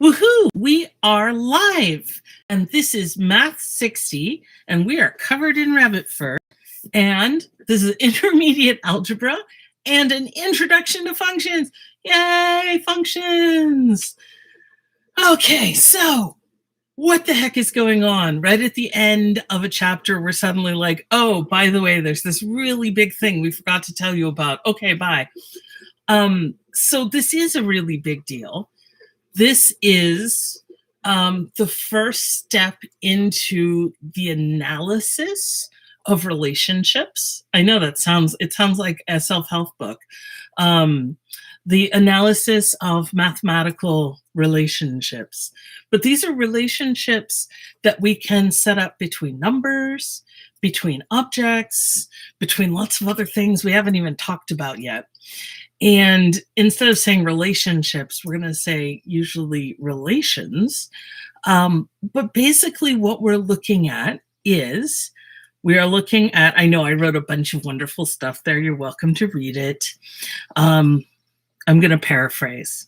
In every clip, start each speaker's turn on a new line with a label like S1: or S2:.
S1: Woohoo! We are live, and this is Math 60, and we are covered in rabbit fur. And this is intermediate algebra and an introduction to functions. Yay, functions! Okay, so what the heck is going on? Right at the end of a chapter, we're suddenly like, oh, by the way, there's this really big thing we forgot to tell you about. Okay, bye. So this is a really big deal. This is the first step into the analysis of relationships. I know it sounds like a self-help book. The analysis of mathematical relationships. But these are relationships that we can set up between numbers, between objects, between lots of other things we haven't even talked about yet. And instead of saying relationships, we're going to say usually relations. But basically what we're looking at is we are looking at, I know I wrote a bunch of wonderful stuff there. You're welcome to read it. I'm going to paraphrase.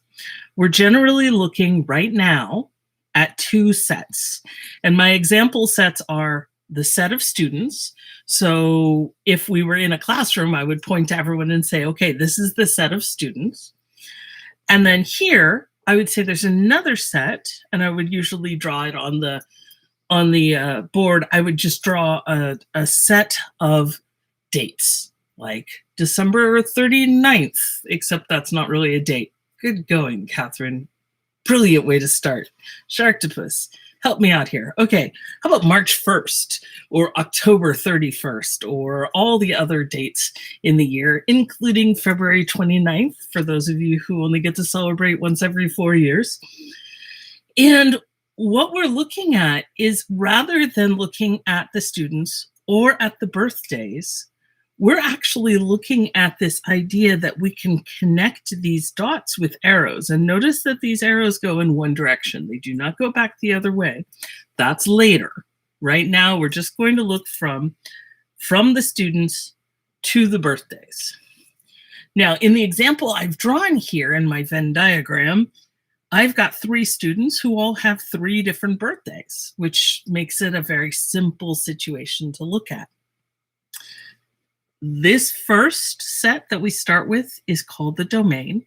S1: We're generally looking right now at two sets. And my example sets are the set of students. So if we were in a classroom, I would point to everyone and say, okay, this is the set of students. And then here, I would say there's another set, and I would usually draw it on the board. I would just draw a set of dates, like December 39th, except that's not really a date. Good going, Catherine. Brilliant way to start. Sharktopus. Help me out here. Okay, how about March 1st or October 31st or all the other dates in the year, including February 29th, for those of you who only get to celebrate once every 4 years. And what we're looking at is, rather than looking at the students or at the birthdays, we're actually looking at this idea that we can connect these dots with arrows. And notice that these arrows go in one direction. They do not go back the other way. That's later. Right now, we're just going to look from the students to the birthdays. Now, in the example I've drawn here in my Venn diagram, I've got 3 students who all have 3 different birthdays, which makes it a very simple situation to look at. This first set that we start with is called the domain.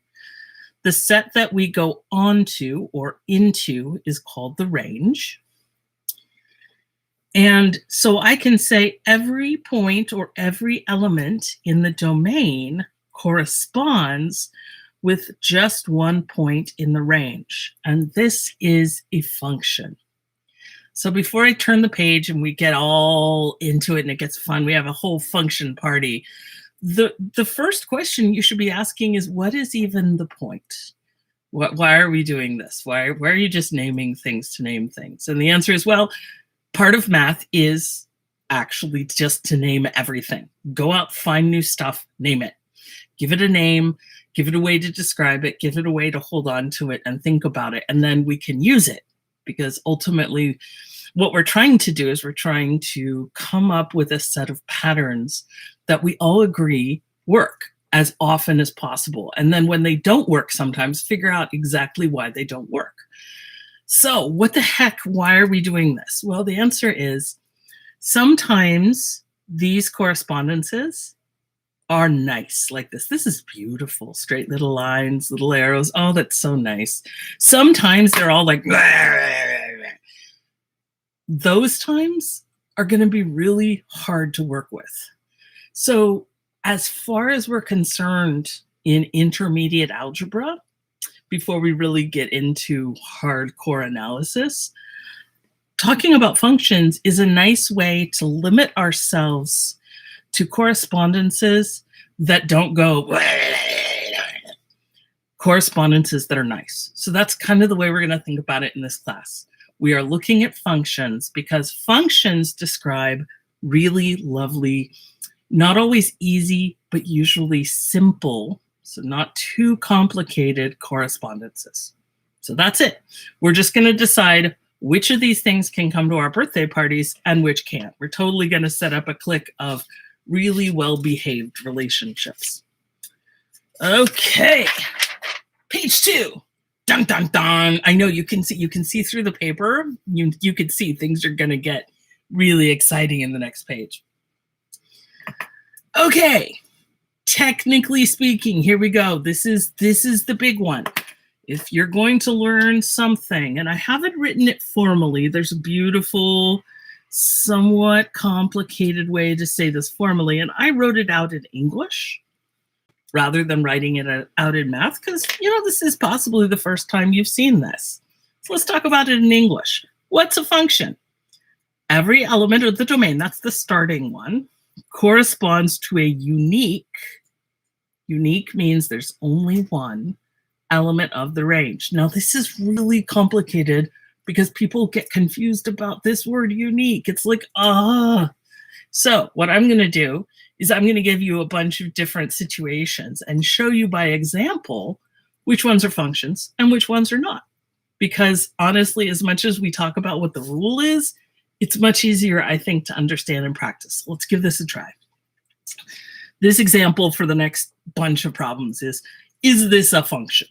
S1: The set that we go onto or into is called the range. And so I can say every point or every element in the domain corresponds with just one point in the range. And this is a function. So before I turn the page and we get all into it and it gets fun, we have a whole function party. The first question you should be asking is, what is even the point? Why are we doing this? Why are you just naming things to name things? And the answer is, well, part of math is actually just to name everything. Go out, find new stuff, name it. Give it a name, give it a way to describe it, give it a way to hold on to it and think about it, and then we can use it. Because ultimately, what we're trying to do is we're trying to come up with a set of patterns that we all agree work as often as possible. And then when they don't work sometimes, figure out exactly why they don't work. So what the heck, why are we doing this? Well, the answer is sometimes these correspondences are nice like this. This is beautiful. Straight little lines, little arrows. Oh, that's so nice. Sometimes they're all like, those times are going to be really hard to work with. So as far as we're concerned in intermediate algebra, before we really get into hardcore analysis, talking about functions is a nice way to limit ourselves to correspondences that don't go, correspondences that are nice. So that's kind of the way we're going to think about it in this class. We are looking at functions because functions describe really lovely, not always easy, but usually simple, so not too complicated correspondences. So that's it. We're just going to decide which of these things can come to our birthday parties and which can't. We're totally going to set up a clique of really well-behaved relationships. Okay, page 2. Dun, dun, dun. I know you can see through the paper. You can see things are going to get really exciting in the next page. Okay. Technically speaking, here we go. This is the big one. If you're going to learn something, and I haven't written it formally, there's a beautiful, somewhat complicated way to say this formally, and I wrote it out in English rather than writing it out in math, because, this is possibly the first time you've seen this. So let's talk about it in English. What's a function? Every element of the domain, that's the starting one, corresponds to a unique means there's only one element of the range. Now, this is really complicated because people get confused about this word unique. It's like, So what I'm going to do is I'm going to give you a bunch of different situations and show you by example which ones are functions and which ones are not. Because honestly, as much as we talk about what the rule is, it's much easier, I think, to understand and practice. Let's give this a try. This example for the next bunch of problems is this a function?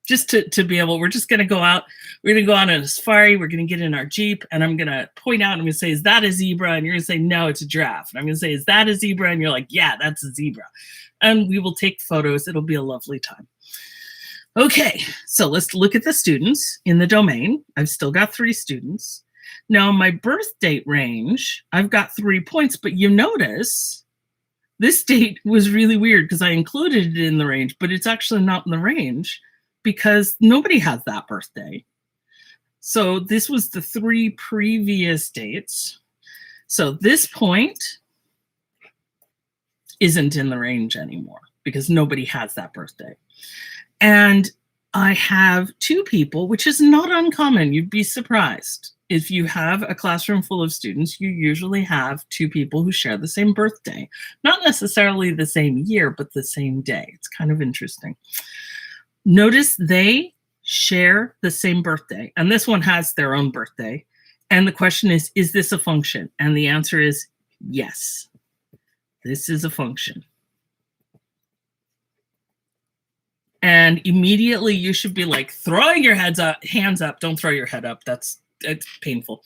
S1: Just to be able, we're just going to go out. We're going to go on a safari. We're going to get in our Jeep, and I'm going to point out, and I'm going to say, is that a zebra? And you're going to say, no, it's a giraffe. And I'm going to say, is that a zebra? And you're like, yeah, that's a zebra. And we will take photos. It'll be a lovely time. Okay, so let's look at the students in the domain. I've still got 3 students. Now, my birth date range, I've got 3 points, but you notice this date was really weird because I included it in the range, but it's actually not in the range because nobody has that birthday. So this was the 3 previous dates. So this point isn't in the range anymore because nobody has that birthday. And I have 2 people, which is not uncommon. You'd be surprised. If you have a classroom full of students, you usually have 2 people who share the same birthday. Not necessarily the same year, but the same day. It's kind of interesting. Notice they share the same birthday, and this one has their own birthday. And the question is this a function? And the answer is yes. This is a function. And immediately you should be like throwing your hands up. Don't throw your head up. It's painful.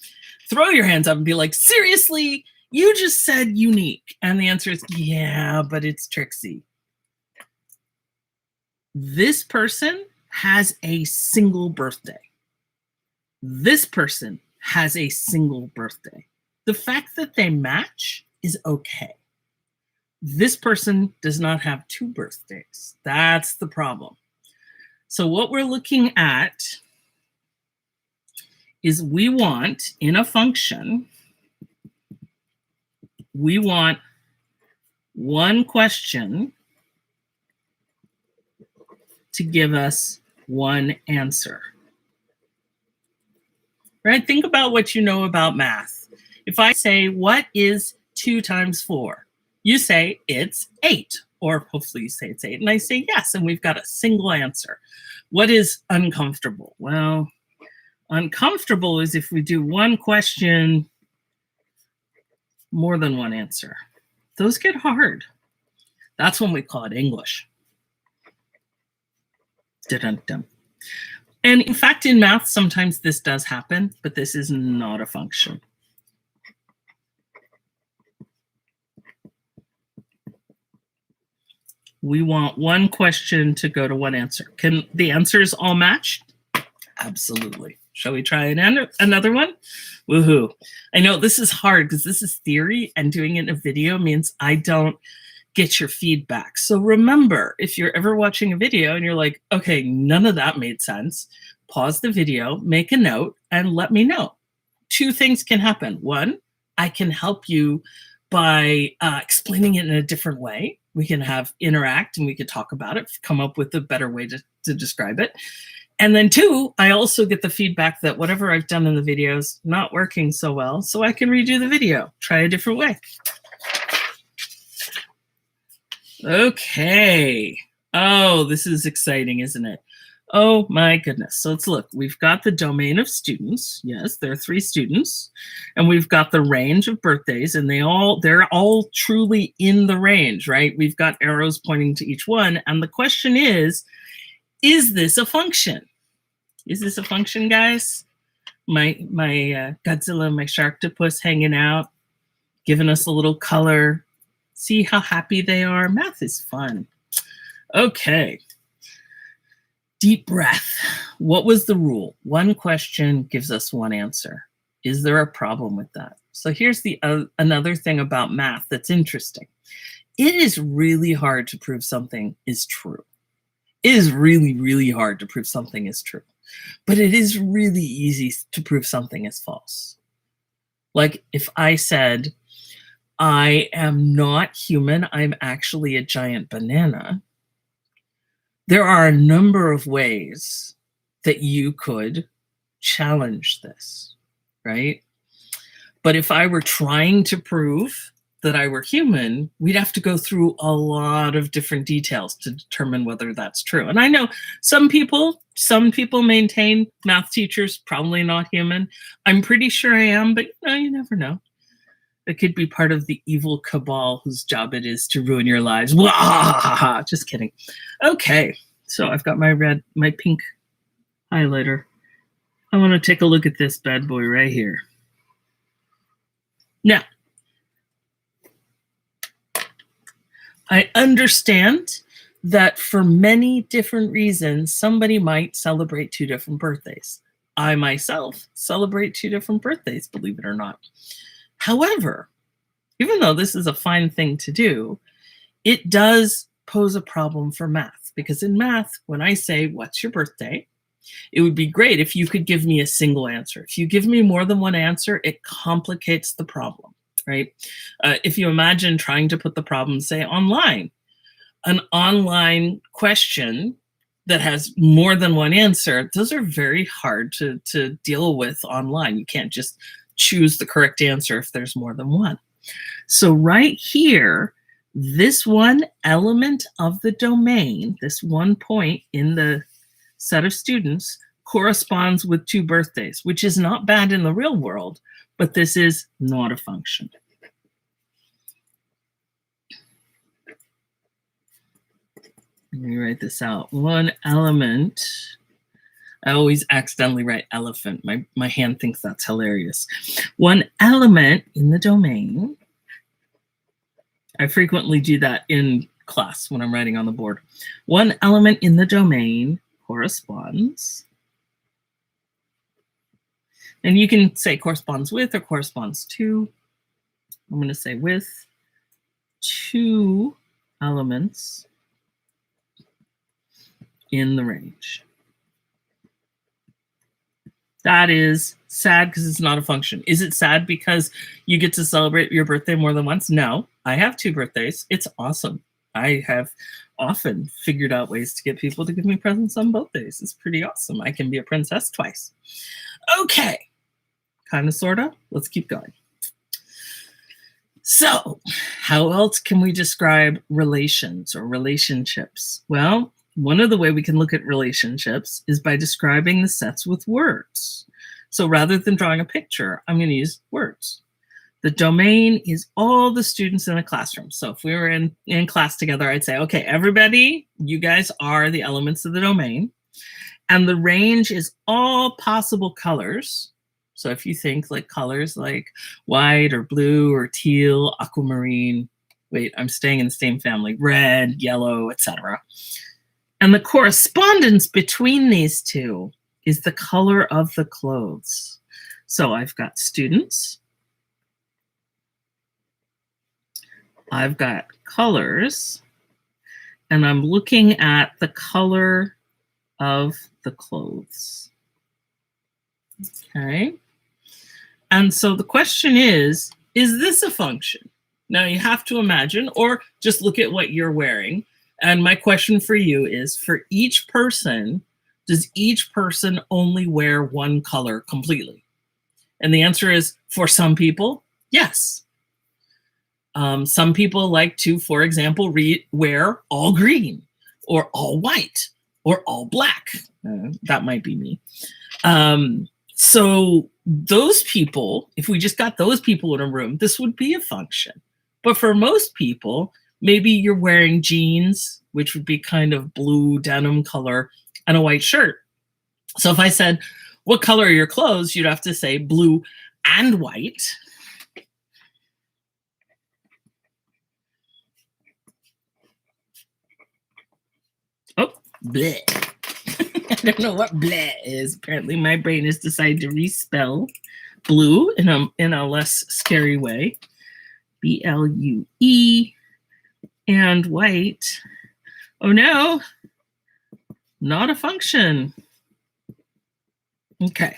S1: Throw your hands up and be like, seriously, you just said unique. And the answer is, yeah, but it's tricksy. This person has a single birthday. This person has a single birthday. The fact that they match is okay. This person does not have 2 birthdays. That's the problem. So what we're looking at is we want, in a function, we want one question to give us one answer. Right? Think about what you know about math. If I say, what is 2 times 4? You say, it's 8. Or hopefully you say it's 8. And I say, yes. And we've got a single answer. What is uncomfortable? Well, uncomfortable is if we do one question, more than one answer. Those get hard. That's when we call it English. Dun-dun-dun. And in fact, in math, sometimes this does happen, but this is not a function. We want one question to go to one answer. Can the answers all match? Absolutely. Shall we try another one? Woohoo. I know this is hard because this is theory, and doing it in a video means I don't get your feedback. So remember, if you're ever watching a video and you're like, okay, none of that made sense, pause the video, make a note, and let me know. 2 things can happen. 1, I can help you by explaining it in a different way. We can interact and we can talk about it, come up with a better way to describe it. And then 2, I also get the feedback that whatever I've done in the video is not working so well, so I can redo the video, try a different way. Okay. Oh, this is exciting, isn't it? Oh my goodness. So let's look. We've got the domain of students. Yes, there are 3 students. And we've got the range of birthdays, and they're all truly in the range, right? We've got arrows pointing to each one. And the question is this a function? Is this a function, guys? My Godzilla, my Sharktopus hanging out, giving us a little color. See how happy they are? Math is fun. Okay. Deep breath. What was the rule? One question gives us one answer. Is there a problem with that? So here's the another thing about math that's interesting. It is really hard to prove something is true. It is really, really hard to prove something is true. But it is really easy to prove something is false. Like if I said, I am not human, I'm actually a giant banana. There are a number of ways that you could challenge this, right? But if I were trying to prove that I were human, we'd have to go through a lot of different details to determine whether that's true. And I know some people maintain math teachers probably not human. I'm pretty sure I am, but you never know. It could be part of the evil cabal whose job it is to ruin your lives. Just kidding. Okay, so I've got my pink highlighter. I want to take a look at this bad boy right here. Now, I understand that for many different reasons, somebody might celebrate 2 different birthdays. I myself celebrate 2 different birthdays, believe it or not. However, even though this is a fine thing to do, it does pose a problem for math, because in math, when I say, what's your birthday? It would be great if you could give me a single answer. If you give me more than one answer, it complicates the problem, right? If you imagine trying to put the problem, say, online, an online question that has more than one answer, those are very hard to deal with online. You can't just choose the correct answer if there's more than one. So right here, this one element of the domain, this one point in the set of students, corresponds with 2 birthdays, which is not bad in the real world, but this is not a function. Let me write this out. One element. I always accidentally write elephant. My hand thinks that's hilarious. One element in the domain. I frequently do that in class when I'm writing on the board. One element in the domain corresponds. And you can say corresponds with or corresponds to. I'm going to say with 2 elements in the range. That is sad because it's not a function. Is it sad because you get to celebrate your birthday more than once? No, I have 2 birthdays. It's awesome. I have often figured out ways to get people to give me presents on both days. It's pretty awesome. I can be a princess twice. Okay, kind of, sort of. Let's keep going. So how else can we describe relations or relationships? Well, one of the ways we can look at relationships is by describing the sets with words. So rather than drawing a picture, I'm going to use words. The domain is all the students in a classroom. So if we were in class together, I'd say, okay, everybody, you guys are the elements of the domain. And the range is all possible colors. So if you think like colors like white or blue or teal, aquamarine, wait, I'm staying in the same family, red, yellow, etc. And the correspondence between these 2 is the color of the clothes. So I've got students. I've got colors. And I'm looking at the color of the clothes. Okay. And so the question is this a function? Now you have to imagine, or just look at what you're wearing. And my question for you is, for each person, does each person only wear one color completely? And the answer is, for some people, yes. Some people like to, for example, wear all green or all white or all black. That might be me. So those people, if we just got those people in a room, this would be a function. But for most people, maybe you're wearing jeans, which would be kind of blue denim color, and a white shirt. So if I said, what color are your clothes? You'd have to say blue and white. Oh, bleh. I don't know what bleh is. Apparently my brain has decided to respell blue in a less scary way. B-L-U-E. And white. Oh no, not a function. Okay.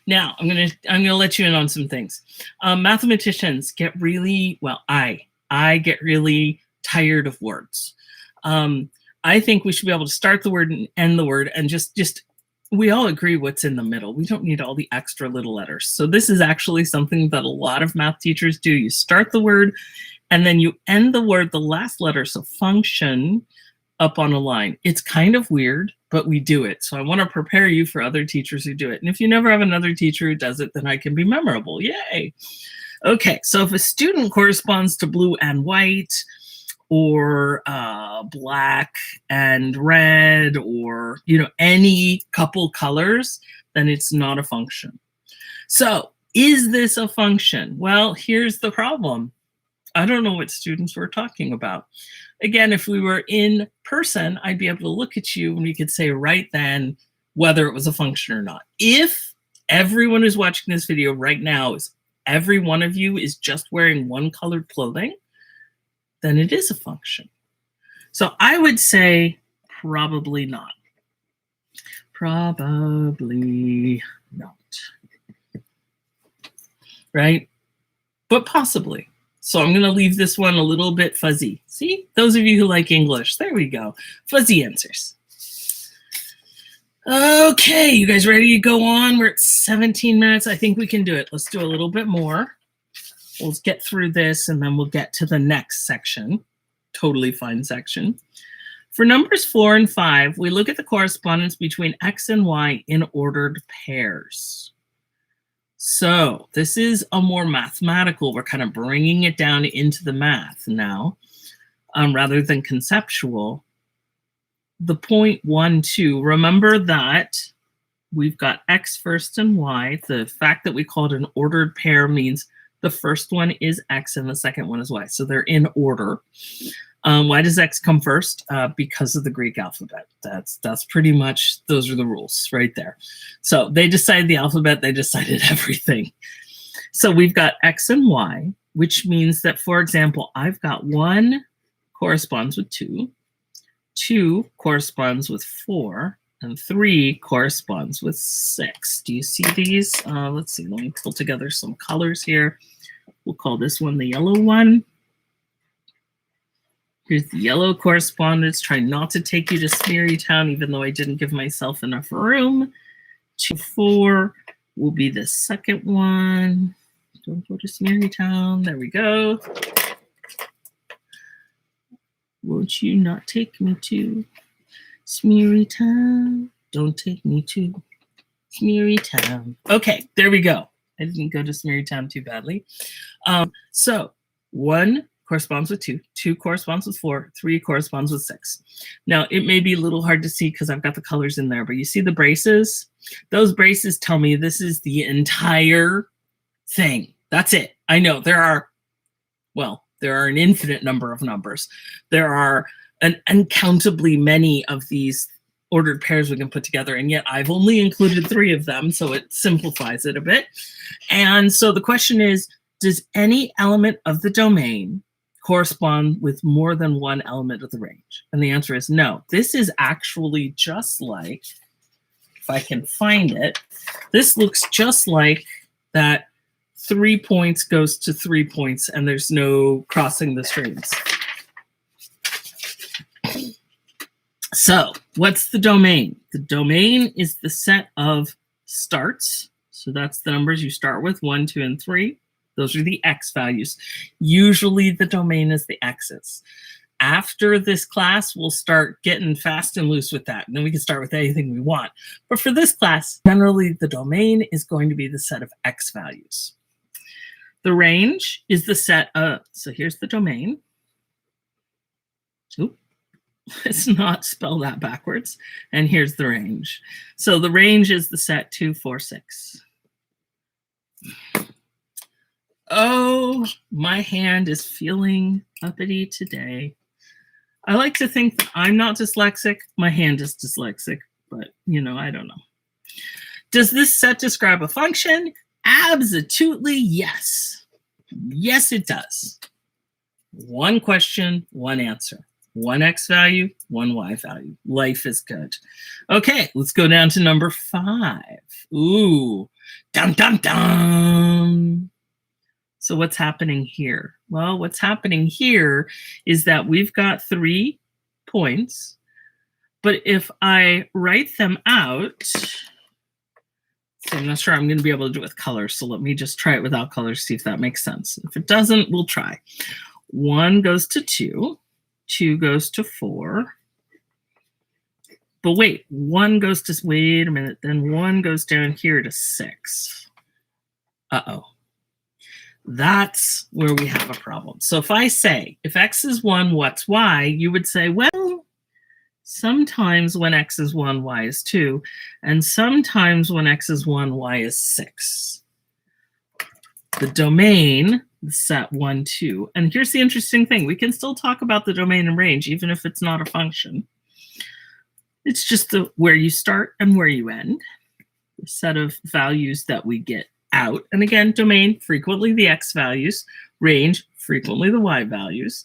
S1: Now I'm gonna let you in on some things. Mathematicians get really, well, I get really tired of words. I think we should be able to start the word and end the word, and just we all agree what's in the middle. We don't need all the extra little letters. So this is actually something that a lot of math teachers do. You start the word and then you end the word, the last letter, so function, up on a line. It's kind of weird, but we do it. So I want to prepare you for other teachers who do it. And if you never have another teacher who does it, then I can be memorable. Yay. Okay, so if a student corresponds to blue and white, or black and red, or any couple colors, then it's not a function. So is this a function? Well, here's the problem. I don't know what students were talking about. Again, if we were in person, I'd be able to look at you and we could say right then whether it was a function or not. If everyone who's watching this video right now, every one of you is just wearing one colored clothing, then it is a function. So I would say probably not. Probably not. Right? But possibly. So I'm going to leave this one a little bit fuzzy. See, those of you who like English, there we go. Fuzzy answers. Okay, you guys ready to go on? We're at 17 minutes. I think we can do it. Let's do a little bit more. We'll get through this and then we'll get to the next section. Totally fine section. For numbers 4 and 5, we look at the correspondence between X and Y in ordered pairs. So this is a more mathematical, we're kind of bringing it down into the math now, rather than conceptual. The point 1, 2, remember that we've got X first and Y. The fact that we call it an ordered pair means the first one is X and the second one is Y. So they're in order. Why does X come first? Because of the Greek alphabet. That's pretty much, those are the rules right there. So they decided the alphabet, they decided everything. So we've got X and Y, which means that, for example, I've got 1 corresponds with 2, 2 corresponds with 4, and 3 corresponds with 6. Do you see these? Let's see, let me pull together some colors here. We'll call this one the yellow one. Here's the yellow correspondence. Try not to take you to Smeary Town, even though I didn't give myself enough room. 2, 4 will be the second one. Don't go to Smeary Town. There we go. Won't you not take me to Smeary Town? Don't take me to Smeary Town. Okay, there we go. I didn't go to Smeary Town too badly. So 1 corresponds with 2, 2 corresponds with 4, 3 corresponds with 6. Now, it may be a little hard to see because I've got the colors in there, but you see the braces? Those braces tell me this is the entire thing. That's it. I know there are an infinite number of numbers. There are an uncountably many of these ordered pairs we can put together, and yet I've only included 3 of them, so it simplifies it a bit. And so the question is, does any element of the domain correspond with more than one element of the range? And the answer is no. This is actually just like, if I can find it, this looks just like that 3 points goes to 3 points and there's no crossing the streams. So what's the domain? The domain is the set of starts. So that's the numbers you start with, 1, 2, and 3. Those are the X values. Usually the domain is the X's. After this class, we'll start getting fast and loose with that. And then we can start with anything we want. But for this class, generally the domain is going to be the set of X values. The range is the set of, so here's the domain. Oop. Let's not spell that backwards. And here's the range. So the range is the set 2, 4, 6. Oh, my hand is feeling uppity today. I like to think that I'm not dyslexic. My hand is dyslexic, but I don't know. Does this set describe a function? Absolutely, yes. Yes, it does. One question, one answer. One X value, one Y value. Life is good. Okay, let's go down to number 5. Ooh, dum, dum, dum. So what's happening here? Well, what's happening here is that we've got 3 points, but if I write them out, so I'm not sure I'm going to be able to do it with colors, so let me just try it without colors, see if that makes sense. If it doesn't, we'll try. 1 goes to 2, 2 goes to 4, but wait, 1 goes to, wait a minute, then 1 goes down here to 6. Uh-oh. That's where we have a problem. So if I say, if X is 1, what's Y? You would say, well, sometimes when X is 1, Y is 2, and sometimes when X is 1, Y is 6. The domain is set 1, 2. And here's the interesting thing. We can still talk about the domain and range, even if it's not a function. It's just where you start and where you end, the set of values that we get out. And again, domain, frequently the X values, range, frequently the Y values.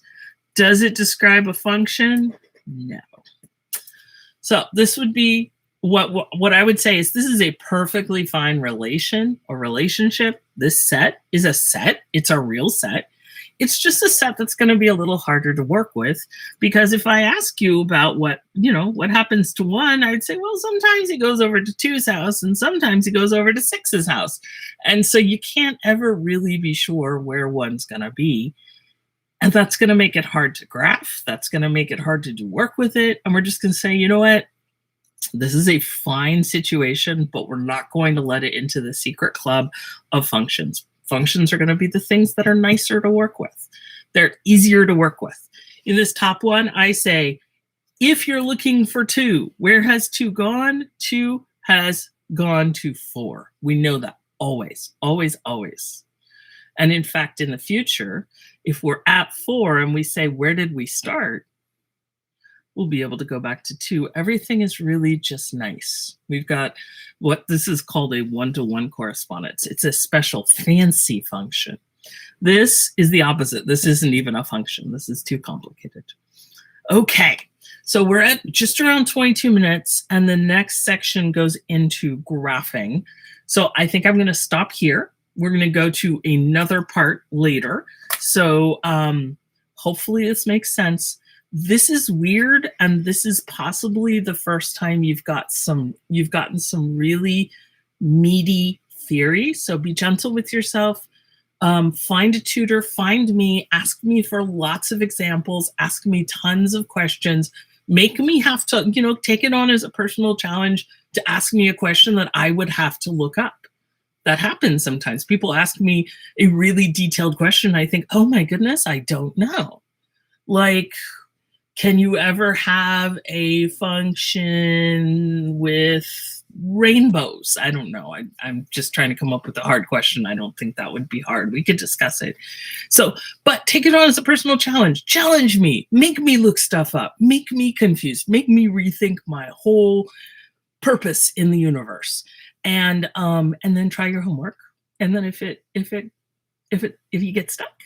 S1: Does it describe a function? No. So this would be what I would say is this is a perfectly fine relation or relationship. This set is a set. It's a real set. It's just a set that's going to be a little harder to work with, because if I ask you about what happens to 1, I'd say, well, sometimes he goes over to 2's house and sometimes he goes over to 6's house. And so you can't ever really be sure where 1's going to be. And that's going to make it hard to graph. That's going to make it hard to do work with it. And we're just going to say, you know what? This is a fine situation, but we're not going to let it into the secret club of functions. Functions are going to be the things that are nicer to work with. They're easier to work with. In this top one, I say, if you're looking for 2, where has 2 gone? 2 has gone to 4. We know that always, always, always. And in fact, in the future, if we're at 4 and we say, where did we start? We'll be able to go back to 2. Everything is really just nice. We've got what this is called a one-to-one correspondence. It's a special fancy function. This is the opposite. This isn't even a function. This is too complicated. Okay, so we're at just around 22 minutes, and the next section goes into graphing. So I think I'm going to stop here. We're going to go to another part later. So hopefully this makes sense. This is weird, and this is possibly the first time you've gotten some really meaty theory. So be gentle with yourself. Find a tutor, find me, ask me for lots of examples, ask me tons of questions, make me have to, take it on as a personal challenge to ask me a question that I would have to look up. That happens sometimes. People ask me a really detailed question. I think, oh my goodness, I don't know. Like, can you ever have a function with rainbows? I don't know. I'm just trying to come up with a hard question. I don't think that would be hard. We could discuss it. So, but take it on as a personal challenge. Challenge me. Make me look stuff up. Make me confused. Make me rethink my whole purpose in the universe. And then try your homework. And then if you get stuck,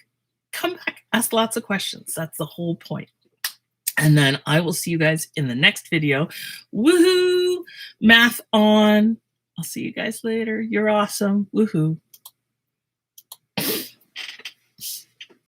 S1: come back. Ask lots of questions. That's the whole point. And then I will see you guys in the next video. Woohoo! Math on. I'll see you guys later. You're awesome. Woohoo.